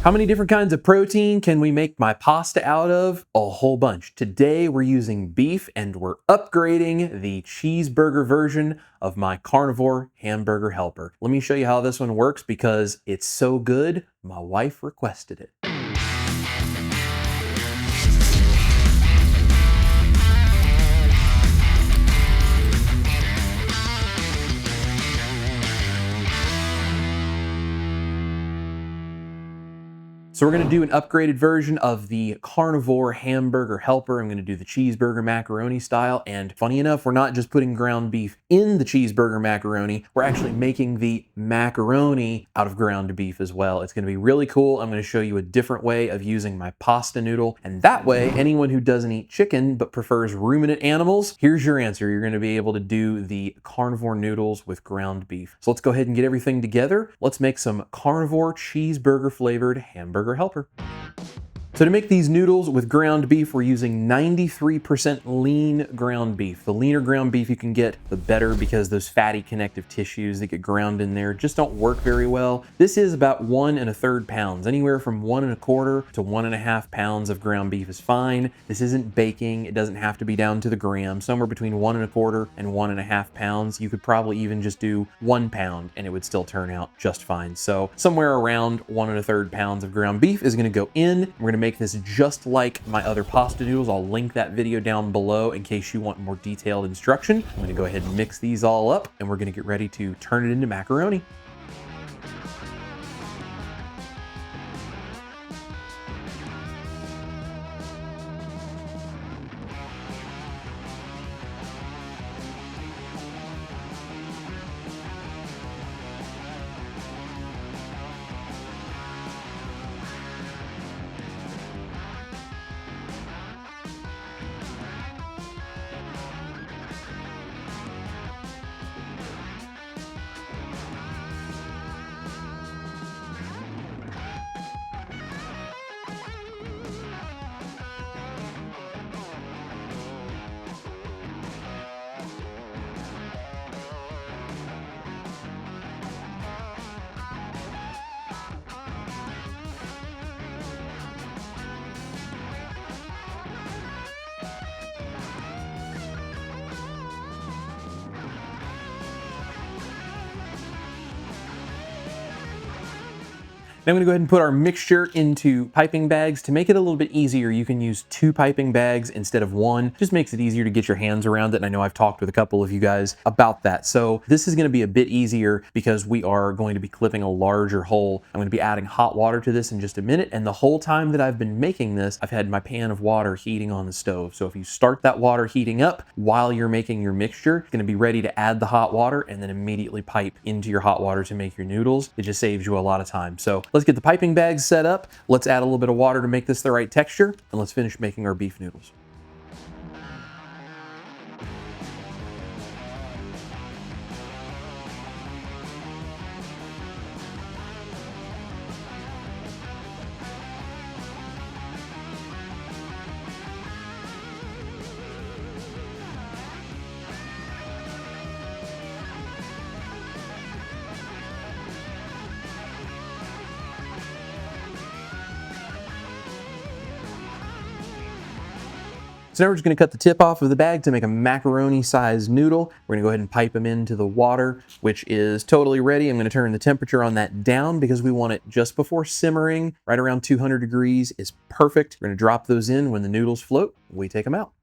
How many different kinds of protein can we make my pasta out of? A whole bunch. Today we're using beef and we're upgrading the cheeseburger version of my carnivore hamburger helper. Let me show you how this one works because it's so good, my wife requested it. So we're gonna do an upgraded version of the carnivore hamburger helper. I'm gonna do the cheeseburger macaroni style. And funny enough, we're not just putting ground beef in the cheeseburger macaroni, we're actually making the macaroni out of ground beef as well. It's gonna be really cool. I'm gonna show you a different way of using my pasta noodle. And that way, anyone who doesn't eat chicken but prefers ruminant animals, here's your answer. You're gonna be able to do the carnivore noodles with ground beef. So let's go ahead and get everything together. Let's make some carnivore cheeseburger flavored hamburger helper. So to make these noodles with ground beef, we're using 93% lean ground beef. The leaner ground beef you can get, the better, because those fatty connective tissues that get ground in there just don't work very well. This is about 1 1/3 pounds. Anywhere from 1 1/4 to 1 1/2 pounds of ground beef is fine. This isn't baking. It doesn't have to be down to the gram. Somewhere between 1 1/4 and 1 1/2 pounds. You could probably even just do 1 pound and it would still turn out just fine. So somewhere around 1 1/3 pounds of ground beef is gonna go in. We're gonna make this just like my other pasta noodles. I'll link that video down below in case you want more detailed instruction. I'm gonna go ahead and mix these all up and we're gonna get ready to turn it into macaroni. Now I'm gonna go ahead and put our mixture into piping bags. To make it a little bit easier, you can use 2 piping bags instead of 1. Just makes it easier to get your hands around it. And I know I've talked with a couple of you guys about that. So this is gonna be a bit easier because we are going to be clipping a larger hole. I'm gonna be adding hot water to this in just a minute. And the whole time that I've been making this, I've had my pan of water heating on the stove. So if you start that water heating up while you're making your mixture, it's gonna be ready to add the hot water and then immediately pipe into your hot water to make your noodles. It just saves you a lot of time. So let's get the piping bags set up. Let's add a little bit of water to make this the right texture, and let's finish making our beef noodles. So now we're just gonna cut the tip off of the bag to make a macaroni sized noodle. We're gonna go ahead and pipe them into the water, which is totally ready. I'm gonna turn the temperature on that down because we want it just before simmering. Right around 200 degrees is perfect. We're gonna drop those in when the noodles float. We take them out.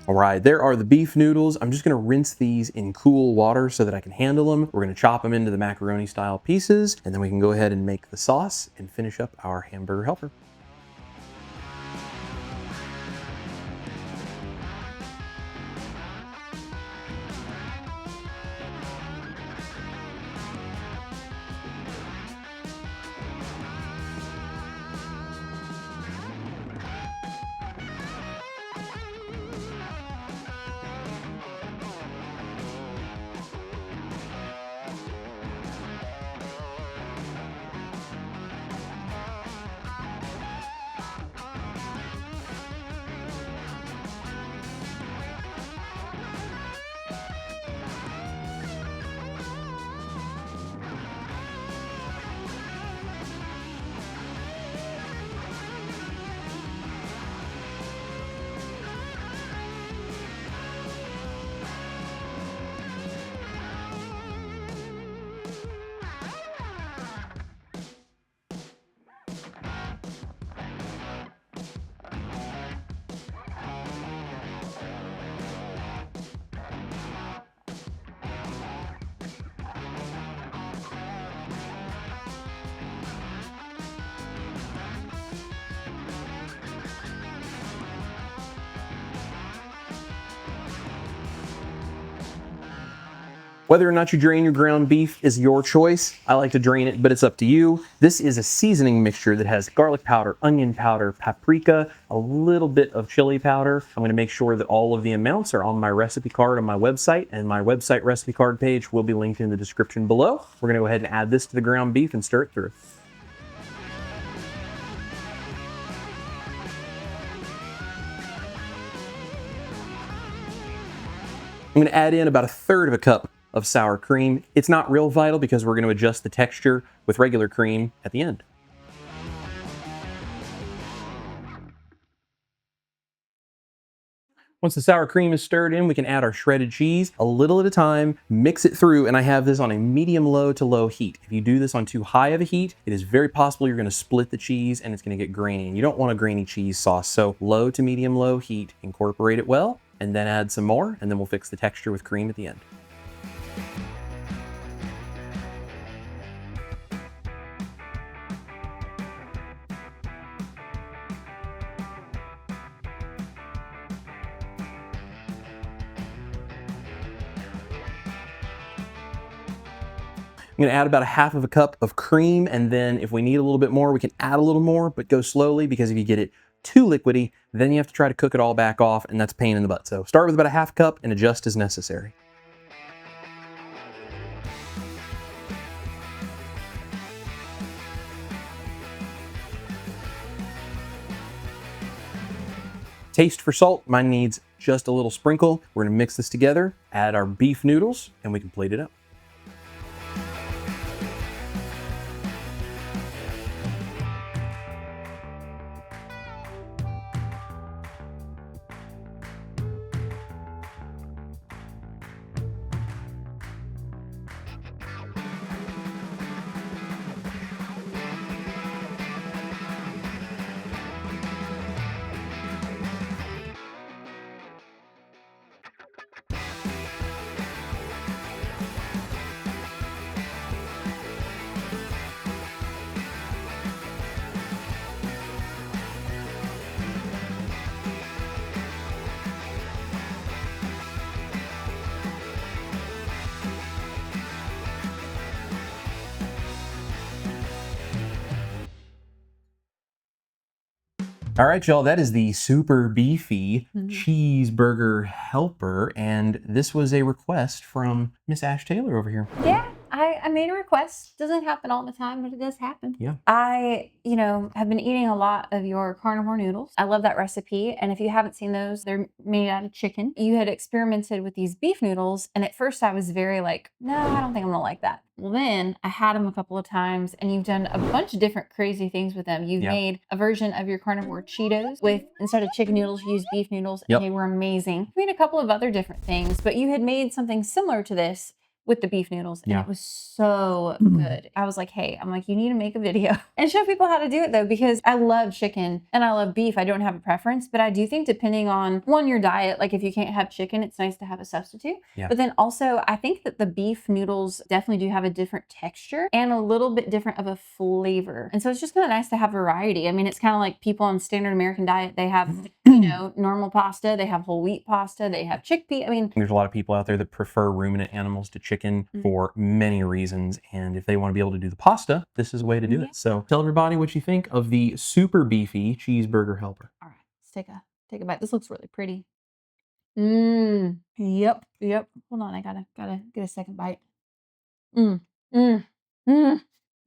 All right, there are the beef noodles. I'm just gonna rinse these in cool water so that I can handle them. We're gonna chop them into the macaroni style pieces, and then we can go ahead and make the sauce and finish up our hamburger helper. Whether or not you drain your ground beef is your choice. I like to drain it, but it's up to you. This is a seasoning mixture that has garlic powder, onion powder, paprika, a little bit of chili powder. I'm gonna make sure that all of the amounts are on my recipe card on my website, and my website recipe card page will be linked in the description below. We're gonna go ahead and add this to the ground beef and stir it through. I'm gonna add in about 1/3 of a cup of sour cream. It's not real vital because we're going to adjust the texture with regular cream at the end. Once the sour cream is stirred in, we can add our shredded cheese a little at a time, mix it through, and I have this on a medium-low to low heat. If you do this on too high of a heat, it is very possible you're going to split the cheese and it's going to get grainy. And you don't want a grainy cheese sauce, so low to medium-low heat, incorporate it well, and then add some more, and then we'll fix the texture with cream at the end. I'm gonna add about 1/2 of a cup of cream, and then if we need a little bit more, we can add a little more, but go slowly, because if you get it too liquidy, then you have to try to cook it all back off, and that's a pain in the butt. So start with about 1/2 cup and adjust as necessary. Taste for salt, mine needs just a little sprinkle. We're gonna mix this together, add our beef noodles, and we can plate it up. All right, y'all, that is the super beefy cheeseburger helper, and this was a request from Miss Ash Taylor over here. Yeah, I made a request. Doesn't happen all the time, but it does happen. Yeah. I, have been eating a lot of your carnivore noodles. I love that recipe. And if you haven't seen those, they're made out of chicken. You had experimented with these beef noodles. And at first I was very like, no, I don't think I'm gonna like that. Well, then I had them a couple of times, and you've done a bunch of different crazy things with them. You've made a version of your carnivore Cheetos with, instead of chicken noodles, you used beef noodles, and they were amazing. You made a couple of other different things, but you had made something similar to this with the beef noodles, and it was so good. I was like, hey, you need to make a video and show people how to do it, though, because I love chicken and I love beef. I don't have a preference, but I do think depending on your diet, like if you can't have chicken, it's nice to have a substitute. But then also I think that the beef noodles definitely do have a different texture and a little bit different of a flavor. And so it's just kind of nice to have variety. I mean, it's kind of like people on standard American diet, they have, normal pasta, they have whole wheat pasta, they have chickpea. I mean, there's a lot of people out there that prefer ruminant animals to chicken for many reasons, and if they want to be able to do the pasta, this is a way to do it. So tell everybody what you think of the super beefy cheeseburger helper. All right, let's take a bite. This looks really pretty. Yep. Hold on, I gotta get a second bite.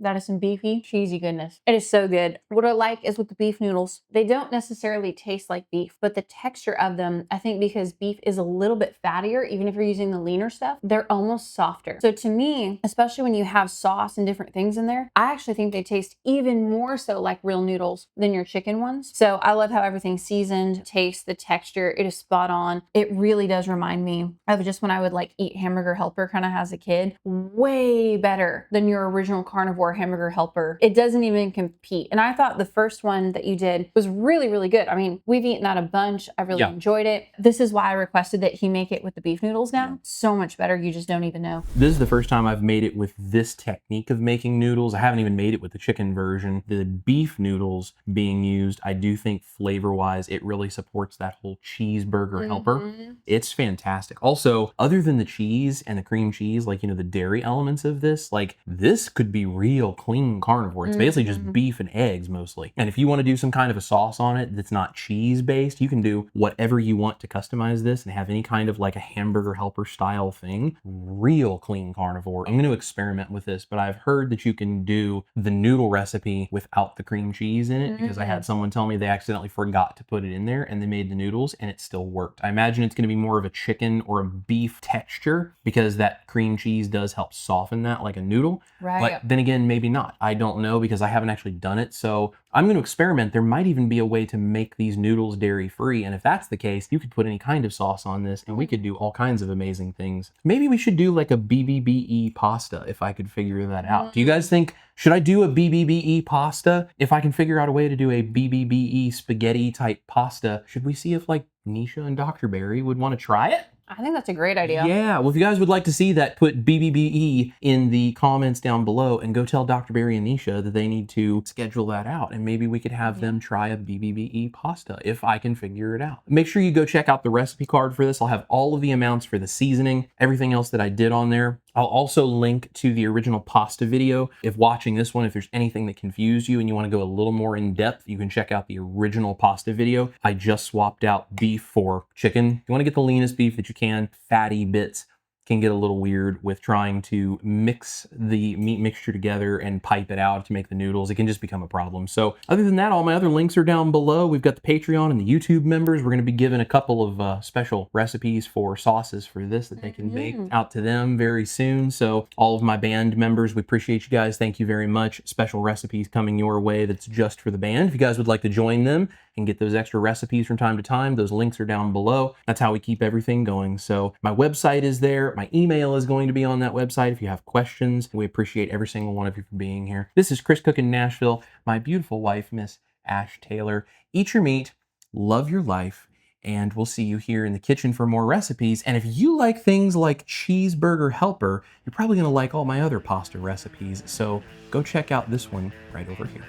That is some beefy, cheesy goodness. It is so good. What I like is with the beef noodles, they don't necessarily taste like beef, but the texture of them, I think because beef is a little bit fattier, even if you're using the leaner stuff, they're almost softer. So to me, especially when you have sauce and different things in there, I actually think they taste even more so like real noodles than your chicken ones. So I love how everything's seasoned, taste, the texture, it is spot on. It really does remind me of just when I would eat hamburger helper kind of as a kid. Way better than your original carnivore Carnivore hamburger helper, it doesn't even compete. And I thought the first one that you did was really, really good. I mean, we've eaten that a bunch. I really enjoyed it. This is why I requested that he make it with the beef noodles now. So much better. You just don't even know. This is the first time I've made it with this technique of making noodles. I haven't even made it with the chicken version. The beef noodles being used, I do think flavor-wise, it really supports that whole cheeseburger helper. It's fantastic. Also, other than the cheese and the cream cheese, like, you know, the dairy elements of this, like, this could be real clean carnivore. It's basically just beef and eggs mostly. And if you want to do some kind of a sauce on it that's not cheese-based, you can do whatever you want to customize this and have any kind of like a hamburger helper style thing. Real clean carnivore. I'm going to experiment with this, but I've heard that you can do the noodle recipe without the cream cheese in it, because I had someone tell me they accidentally forgot to put it in there and they made the noodles and it still worked. I imagine it's going to be more of a chicken or a beef texture because that cream cheese does help soften that like a noodle. Right. But then again, maybe not. I don't know because I haven't actually done it. So I'm going to experiment. There might even be a way to make these noodles dairy free. And if that's the case, you could put any kind of sauce on this and we could do all kinds of amazing things. Maybe we should do like a BBBE pasta if I could figure that out. Do you guys think, should I do a BBBE pasta? If I can figure out a way to do a BBBE spaghetti type pasta, should we see if like Nisha and Dr. Barry would want to try it? I think that's a great idea. Yeah, well, if you guys would like to see that, put BBBE in the comments down below and go tell Dr. Barry and Nisha that they need to schedule that out. And maybe we could have them try a BBBE pasta if I can figure it out. Make sure you go check out the recipe card for this. I'll have all of the amounts for the seasoning, everything else that I did on there. I'll also link to the original pasta video. If watching this one, if there's anything that confused you and you want to go a little more in depth, you can check out the original pasta video. I just swapped out beef for chicken. You want to get the leanest beef that you can. Fatty bits can get a little weird with trying to mix the meat mixture together and pipe it out to make the noodles. It can just become a problem. So other than that, all my other links are down below. We've got the Patreon and the YouTube members. We're going to be giving a couple of special recipes for sauces for this that they can make out to them very soon. So all of my band members, we appreciate you guys. Thank you very much. Special recipes coming your way that's just for the band. If you guys would like to join them and get those extra recipes from time to time, those links are down below. That's how we keep everything going. So my website is there. My email is going to be on that website if you have questions. We appreciate every single one of you for being here. This is Chris Cookin' Nashville, my beautiful wife, Miss Ash Taylor. Eat your meat, love your life, and we'll see you here in the kitchen for more recipes. And if you like things like Cheeseburger Helper, you're probably gonna like all my other pasta recipes. So go check out this one right over here.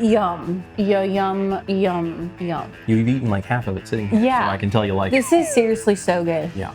Yum, yum, yum, yum. You've eaten like half of it sitting here, so I can tell you like it. This is seriously so good. Yeah.